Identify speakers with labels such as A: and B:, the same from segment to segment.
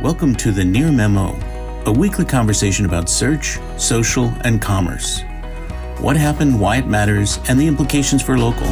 A: Welcome to the Near Memo, a weekly conversation about search, social, and commerce. What happened, why it matters, and the implications for local.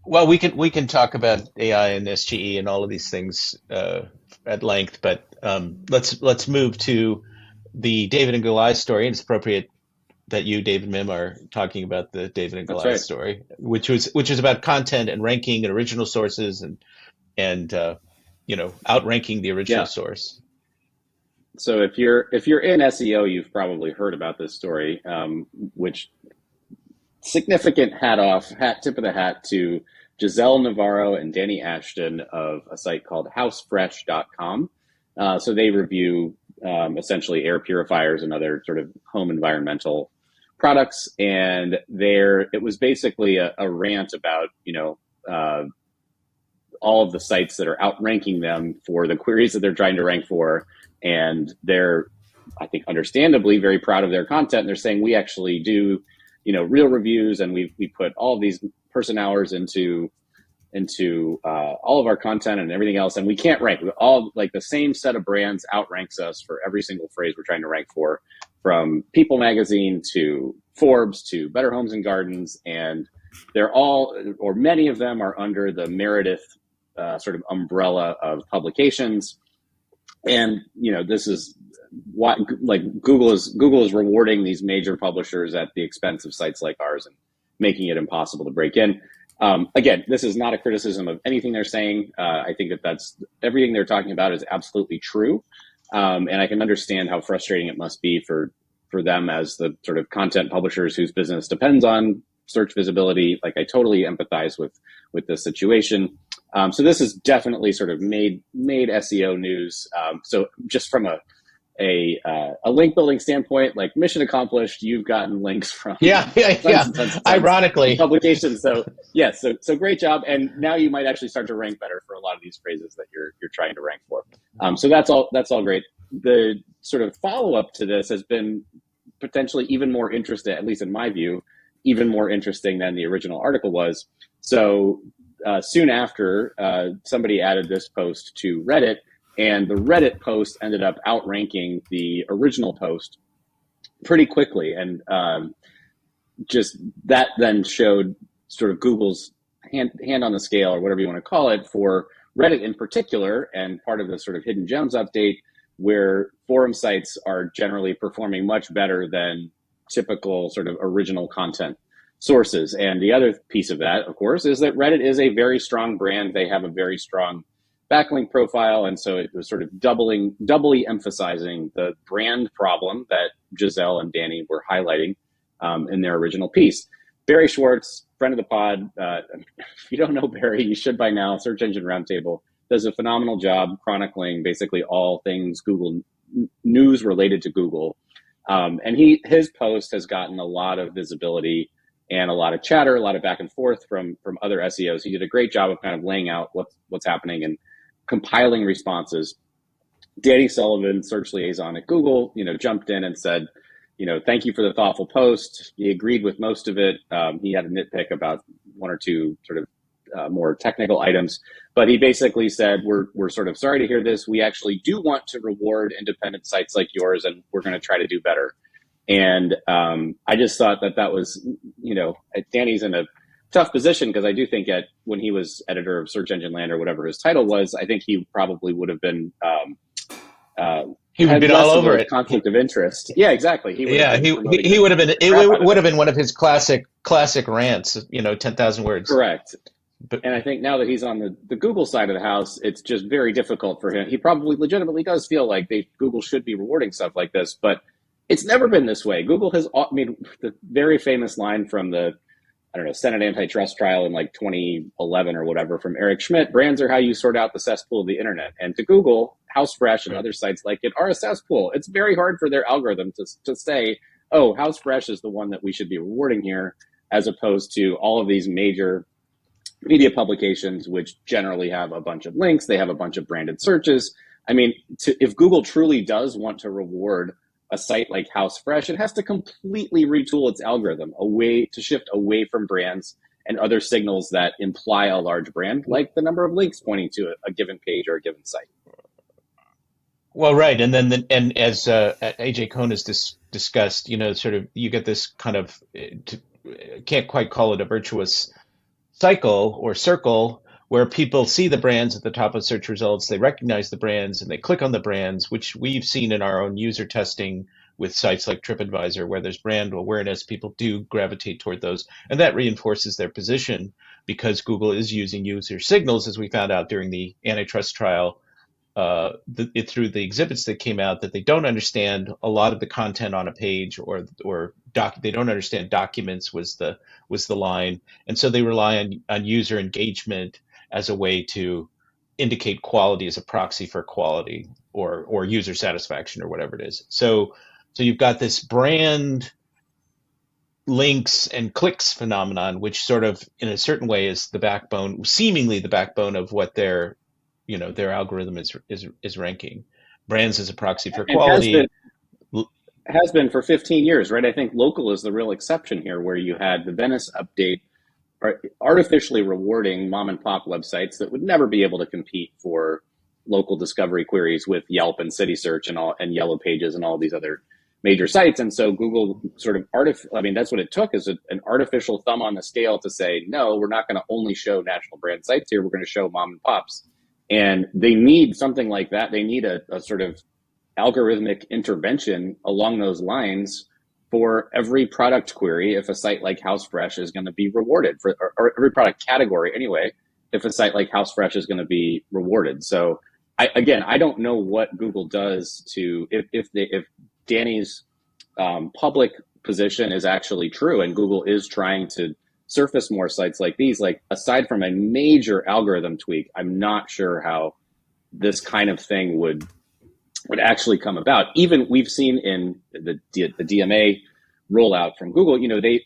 B: Well, we can talk about AI and SGE and all of these things at length, but let's move to the David and Goliath story. And it's appropriate that you, David Mim, are talking about the David and Goliath story, which is about content and ranking and original sources and outranking the original source.
C: So if you're in SEO, you've probably heard about this story, which significant tip of the hat to Giselle Navarro and Danny Ashton of a site called housefresh.com. So they review essentially air purifiers and other sort of home environmental products. And it was basically a rant about, all of the sites that are outranking them for the queries that they're trying to rank for. And they're, I think, understandably very proud of their content. And they're saying we actually do, real reviews, and we put all of these person hours into all of our content and everything else, and we can't rank. All like the same set of brands outranks us for every single phrase we're trying to rank for, from People Magazine to Forbes to Better Homes and Gardens, and they're all, or many of them, are under the Meredith sort of umbrella of publications. And this is what Google is rewarding these major publishers at the expense of sites like ours and making it impossible to break in. Again, this is not a criticism of anything they're saying. I think that's everything they're talking about is absolutely true. And I can understand how frustrating it must be for them as the sort of content publishers whose business depends on search visibility. Like, I totally empathize with this situation. So this is definitely sort of made SEO news. So just from a link building standpoint, like, mission accomplished. You've gotten links from tons
B: ironically
C: publications. So yes, so great job. And now you might actually start to rank better for a lot of these phrases that you're trying to rank for. So that's all great. The sort of follow up to this has been potentially even more interesting, at least in my view, even more interesting than the original article was. So soon after, somebody added this post to Reddit, and the Reddit post ended up outranking the original post pretty quickly. And just that then showed sort of Google's hand on the scale, or whatever you want to call it, for Reddit in particular, and part of the sort of hidden gems update, where forum sites are generally performing much better than typical sort of original content sources. And the other piece of that, of course, is that Reddit is a very strong brand. They have a very strong backlink profile. And so it was sort of doubly emphasizing the brand problem that Giselle and Danny were highlighting in their original piece. Barry Schwartz, friend of the pod. If you don't know Barry, you should by now. Search Engine Roundtable does a phenomenal job chronicling basically all things Google news related to Google. And his post has gotten a lot of visibility and a lot of chatter, a lot of back and forth from other SEOs. He did a great job of kind of laying out what's happening and compiling responses. Danny Sullivan, search liaison at Google, jumped in and said, thank you for the thoughtful post. He agreed with most of it. He had a nitpick about one or two sort of more technical items, but he basically said, we're sort of sorry to hear this. We actually do want to reward independent sites like yours, and we're going to try to do better. And I just thought that was, Danny's in a tough position, because I do think when he was editor of Search Engine Land, or whatever his title was, I think he probably would have been
B: he would have been all over it.
C: Conflict of interest. Yeah, exactly. He would have been.
B: It would have been one of his classic rants. 10,000 words.
C: Correct. And I think now that he's on the Google side of the house, it's just very difficult for him. He probably legitimately does feel like Google should be rewarding stuff like this, but it's never been this way. Google has, the very famous line from the, Senate antitrust trial in like 2011 or whatever, from Eric Schmidt: brands are how you sort out the cesspool of the internet. And to Google, HouseFresh and other sites like it are a cesspool. It's very hard for their algorithm to say, oh, HouseFresh is the one that we should be rewarding here, as opposed to all of these major media publications, which generally have a bunch of links. They have a bunch of branded searches. If Google truly does want to reward a site like HouseFresh, it has to completely retool its algorithm to shift away from brands and other signals that imply a large brand, like the number of links pointing to a given page or a given site.
B: Well, right, and then and as AJ Cohn has discussed, sort of you get this kind of can't quite call it a virtuous cycle or circle where people see the brands at the top of search results, they recognize the brands, and they click on the brands, which we've seen in our own user testing with sites like TripAdvisor, where there's brand awareness, people do gravitate toward those, and that reinforces their position because Google is using user signals, as we found out during the antitrust trial, through the exhibits that came out, that they don't understand a lot of the content on a page, or they don't understand documents was the line, and so they rely on user engagement as a way to indicate quality as a proxy for quality or user satisfaction or whatever it is. So you've got this brand links and clicks phenomenon, which sort of in a certain way is the backbone, seemingly the backbone of what their algorithm is ranking. Brands as a proxy for quality.
C: Has been for 15 years, right? I think local is the real exception here, where you had the Venice update artificially rewarding mom and pop websites that would never be able to compete for local discovery queries with Yelp and City Search and Yellow Pages and all these other major sites. And so Google sort of that's what it took, is an artificial thumb on the scale to say, no, we're not going to only show national brand sites here. We're going to show mom and pops. And they need something like that. They need a sort of algorithmic intervention along those lines for every product query. If a site like HouseFresh is going to be rewarded or every product category anyway, if a site like HouseFresh is going to be rewarded. So I don't know what Google does to, if Danny's public position is actually true and Google is trying to surface more sites like these, like aside from a major algorithm tweak, I'm not sure how this kind of thing would actually come about. Even we've seen in the DMA rollout from Google,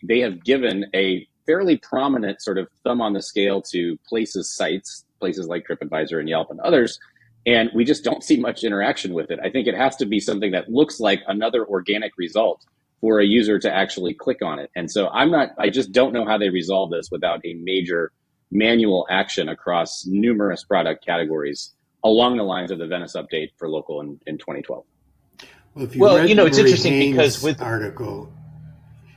C: they have given a fairly prominent sort of thumb on the scale to places like TripAdvisor and Yelp and others, and we just don't see much interaction with it. I think it has to be something that looks like another organic result for a user to actually click on it. And so I just don't know how they resolve this without a major manual action across numerous product categories along the lines of the Venice update for local in 2012.
D: Well, if you read
B: it's interesting
D: Haynes'
B: because with
D: article,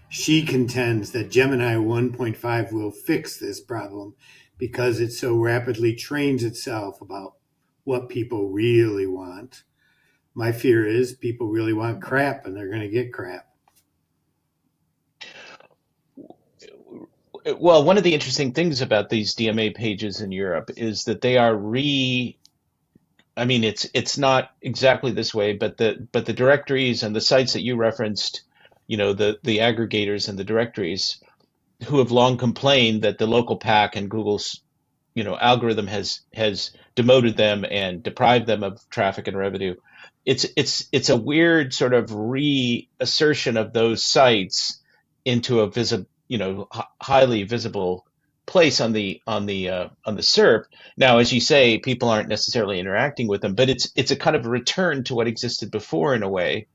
D: she contends that Gemini 1.5 will fix this problem because it so rapidly trains itself about what people really want. My fear is people really want crap, and they're going to get crap.
B: Well, one of the interesting things about these DMA pages in Europe is that they are it's not exactly this way, but the directories and the sites that you referenced, the aggregators and the directories, who have long complained that the local pack and Google's algorithm has demoted them and deprived them of traffic and revenue. It's a weird sort of reassertion of those sites into a highly visible place on the SERP. Now, as you say, people aren't necessarily interacting with them, but it's a kind of a return to what existed before in a way.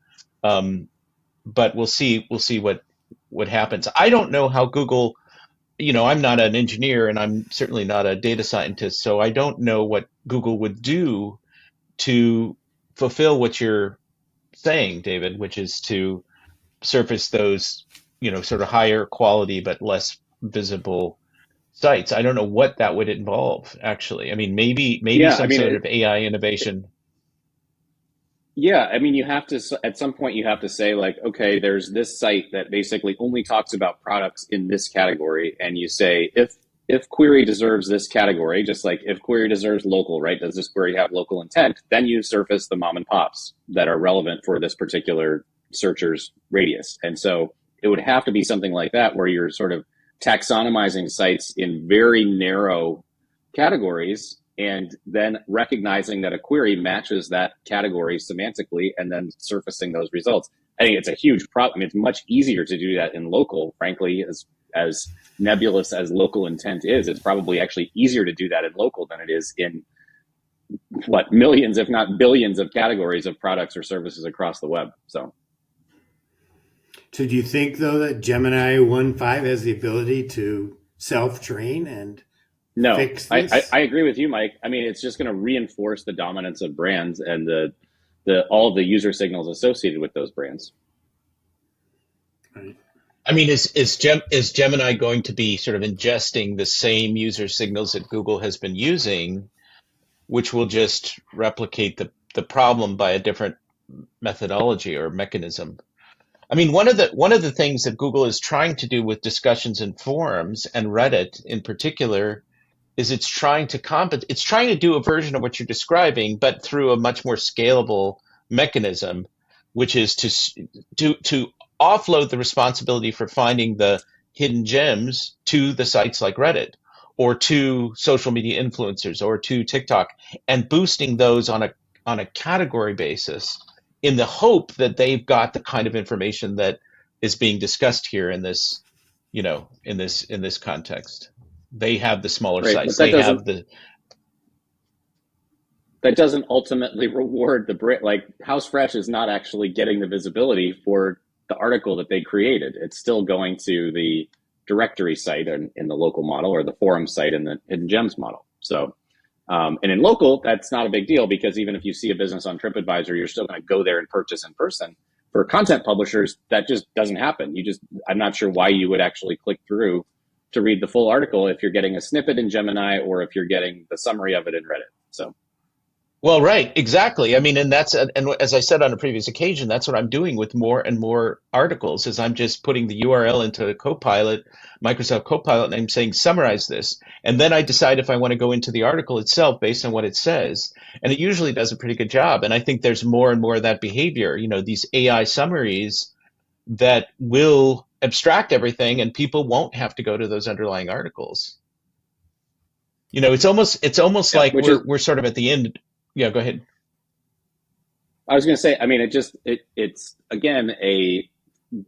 B: But we'll see what happens. I don't know how Google, I'm not an engineer and I'm certainly not a data scientist, so I don't know what Google would do to fulfill what you're saying, David, which is to surface those, sort of higher quality but less visible sites. I don't know what that would involve, actually. Maybe sort of AI innovation.
C: Yeah, you have to, at some point you have to say like, okay, there's this site that basically only talks about products in this category. And you say, if query deserves this category, just like if query deserves local, right? Does this query have local intent? Then you surface the mom and pops that are relevant for this particular searcher's radius. And so it would have to be something like that, where you're sort of taxonomizing sites in very narrow categories and then recognizing that a query matches that category semantically and then surfacing those results. I think it's a huge problem. It's much easier to do that in local, frankly, as nebulous as local intent is. It's probably actually easier to do that in local than it is in millions, if not billions of categories of products or services across the web. So
D: do you think, though, that Gemini 1.5 has the ability to self-train and
C: No,
D: fix
C: I,
D: this?
C: I agree with you, Mike. I mean, it's just going to reinforce the dominance of brands and the all the user signals associated with those brands.
D: Right.
B: I mean, is Gemini going to be sort of ingesting the same user signals that Google has been using, which will just replicate the problem by a different methodology or mechanism? I mean, one of the things that Google is trying to do with discussions in forums and Reddit in particular is it's trying to do a version of what you're describing, but through a much more scalable mechanism, which is to offload the responsibility for finding the hidden gems to the sites like Reddit or to social media influencers or to TikTok, and boosting those on a category basis in the hope that they've got the kind of information that is being discussed here in this, in this context. They have the smaller
C: Right,
B: sites.
C: but
B: They have the
C: that doesn't ultimately reward the brand. Like House Fresh is not actually getting the visibility for the article that they created. It's still going to the directory site in the local model or the forum site in the Hidden Gems model. So, and in local, that's not a big deal because even if you see a business on TripAdvisor, you're still going to go there and purchase in person. For content publishers, that just doesn't happen. I'm not sure why you would actually click through to read the full article if you're getting a snippet in Gemini or if you're getting the summary of it in Reddit. So.
B: Well, right, exactly. I mean, and as I said on a previous occasion, that's what I'm doing with more and more articles is I'm just putting the URL into Copilot, Microsoft Copilot, and I'm saying, summarize this. And then I decide if I want to go into the article itself based on what it says. And it usually does a pretty good job. And I think there's more and more of that behavior, these AI summaries that will abstract everything and people won't have to go to those underlying articles. It's almost like we're sort of at the end. Yeah, go ahead.
C: I was going to say, I mean, it's again,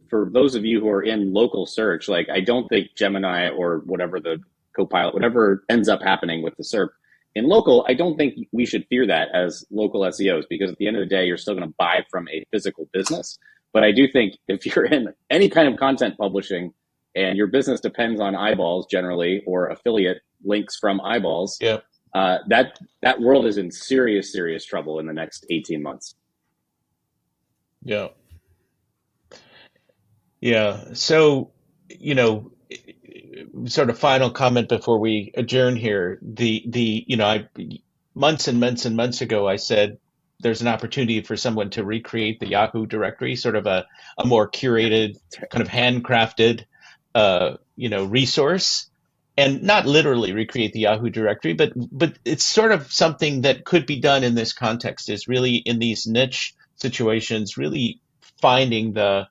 C: for those of you who are in local search, like I don't think Gemini or whatever the Copilot, whatever ends up happening with the SERP in local, I don't think we should fear that as local SEOs, because at the end of the day, you're still going to buy from a physical business. But I do think if you're in any kind of content publishing and your business depends on eyeballs generally, or affiliate links from eyeballs,
B: yeah.
C: That world is in serious trouble in the next 18 months.
B: Yeah. Yeah. So, sort of final comment before we adjourn here. Months and months and months ago, I said there's an opportunity for someone to recreate the Yahoo directory, sort of a more curated, kind of handcrafted, resource. And not literally recreate the Yahoo directory, but it's sort of something that could be done in this context, is really in these niche situations, really finding the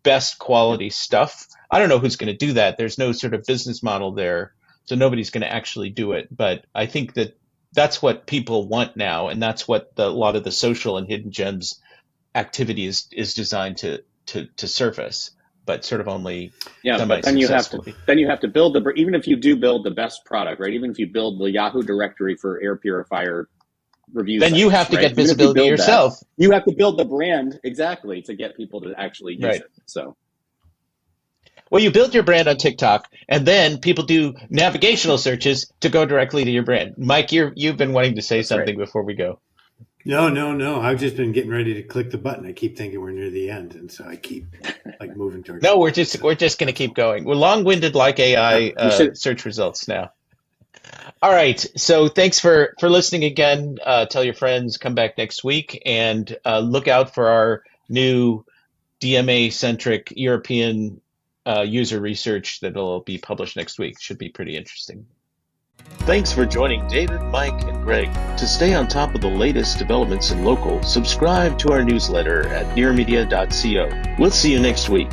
B: best quality stuff. I don't know who's going to do that. There's no sort of business model there, so nobody's going to actually do it. But I think that's what people want now, and that's what a lot of the social and hidden gems activity is designed to surface. But sort of only
C: but then you have to build even if you do build the best product, right? Even if you build the Yahoo directory for air purifier reviews,
B: then you have to get visibility yourself.
C: You have to build the brand exactly to get people to actually use it. So,
B: well, you build your brand on TikTok, and then people do navigational searches to go directly to your brand. Mike, you've been wanting to say something before we go.
D: No. I've just been getting ready to click the button. I keep thinking we're near the end, and so I keep moving towards.
B: No, we're just going to keep going. We're long-winded like AI search results now. All right. So thanks for listening again. Tell your friends, come back next week, and look out for our new DMA-centric European user research that will be published next week. Should be pretty interesting. Thanks for joining David, Mike, and Greg. To stay on top of the latest developments in local, subscribe to our newsletter at nearmedia.co. We'll see you next week.